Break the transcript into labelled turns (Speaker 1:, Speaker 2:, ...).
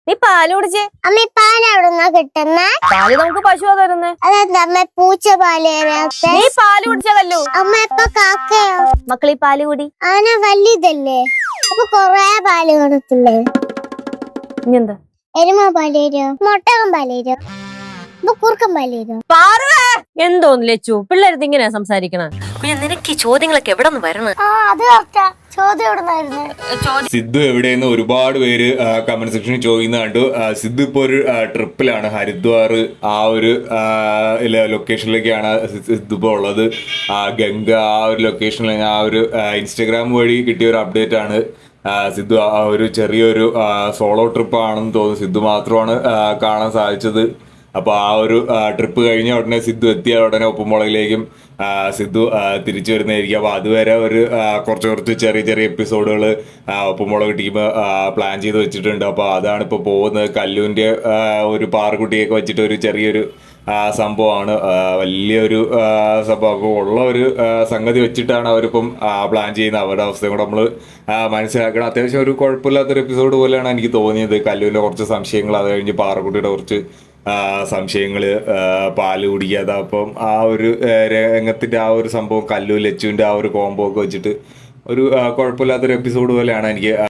Speaker 1: നീ പാല് കുടിച്ചേ.
Speaker 2: അമ്മ ഈ പാല് എവിടുന്നാ കിട്ടുന്നേ?
Speaker 1: പാല് നമുക്ക് പശുവാ തരുന്നേ.
Speaker 2: അതെന്താ അമ്മ പൂച്ച പാല് തരാത്തെ?
Speaker 1: നീ പാല് കുടിച്ചതല്ലോ.
Speaker 2: അമ്മ ഇപ്പൊ കാക്കയോ?
Speaker 1: മക്കളീ പാല് കുടി.
Speaker 2: ആന വലുതല്ലേ, അപ്പൊ കൊറേ പാല് കൊടുത്തില്ലേ?
Speaker 1: ഇനിയെന്താ?
Speaker 2: എരുമ പാല് തരോ? മൊട്ടകം പാല് തരോ? അപ്പൊ കുറുക്കൻ പാല് തരോ?
Speaker 1: എന്തോന്ന് ലച്ചു പിള്ളേരത് ഇങ്ങനെയാ സംസാരിക്കണ? നിനക്ക് ഈ ചോദ്യങ്ങളൊക്കെ എവിടെ നിന്ന് വരണം?
Speaker 2: അത് കറക്റ്റാ. ചോദ്യം എവിടുന്നായിരുന്നു?
Speaker 3: സിദ്ധു എവിടെയെന്ന് ഒരുപാട് പേര് കമന്റ് സെക്ഷനിൽ ചോദിക്കുന്ന കണ്ടു. സിദ്ധു ഇപ്പോൾ ഒരു ട്രിപ്പിലാണ്. ഹരിദ്വാർ ആ ഒരു ലൊക്കേഷനിലേക്കാണ് സിദ്ധു ഇപ്പോൾ ഉള്ളത്. ഗംഗ ആ ഒരു ലൊക്കേഷനിൽ ആ ഒരു ഇൻസ്റ്റഗ്രാം വഴി കിട്ടിയ ഒരു അപ്ഡേറ്റ് ആണ്. സിദ്ധു ആ ഒരു ചെറിയൊരു സോളോ ട്രിപ്പ് ആണെന്ന് തോന്നുന്നു. സിദ്ധു മാത്രമാണ് കാണാൻ സാധിച്ചത്. അപ്പോൾ ആ ഒരു ട്രിപ്പ് കഴിഞ്ഞ ഉടനെ സിദ്ധു എത്തിയ ഉടനെ ഉപ്പുമുളകിലേക്കും സിദ്ധു തിരിച്ചു വരുന്നതായിരിക്കും. അപ്പോൾ അതുവരെ ഒരു കുറച്ച് ചെറിയ ചെറിയ എപ്പിസോഡുകൾ ഉപ്പുമുളക് ടീം പ്ലാൻ ചെയ്ത് വെച്ചിട്ടുണ്ട്. അപ്പോൾ അതാണ് ഇപ്പോൾ പോകുന്നത്. കല്ലുവിൻ്റെ ഒരു പാറക്കുട്ടിയൊക്കെ വെച്ചിട്ട് ഒരു ചെറിയൊരു സംഭവമാണ്. വലിയൊരു സംഭവം ഉള്ള ഒരു സംഗതി വെച്ചിട്ടാണ് അവരിപ്പം പ്ലാൻ ചെയ്യുന്നത്. അവരുടെ അവസ്ഥയും കൂടെ നമ്മൾ മനസ്സിലാക്കണം. അത്യാവശ്യം ഒരു കുഴപ്പമില്ലാത്തൊരു എപ്പിസോഡ് പോലെയാണ് എനിക്ക് തോന്നിയത്. കല്ലുവിൻ്റെ കുറച്ച് സംശയങ്ങൾ, അത് കഴിഞ്ഞ് പാറക്കുട്ടിയുടെ കുറച്ച് സംശയങ്ങൾ, പാല് കുടിക്കാതെ, അപ്പം ആ ഒരു രംഗത്തിൻ്റെ ആ ഒരു സംഭവം കല്ലു ലച്ചുവിൻ്റെ ആ ഒരു കോംബോ ഒക്കെ വെച്ചിട്ട് ഒരു കുഴപ്പമില്ലാത്തൊരു എപ്പിസോഡ് പോലെയാണ് എനിക്ക്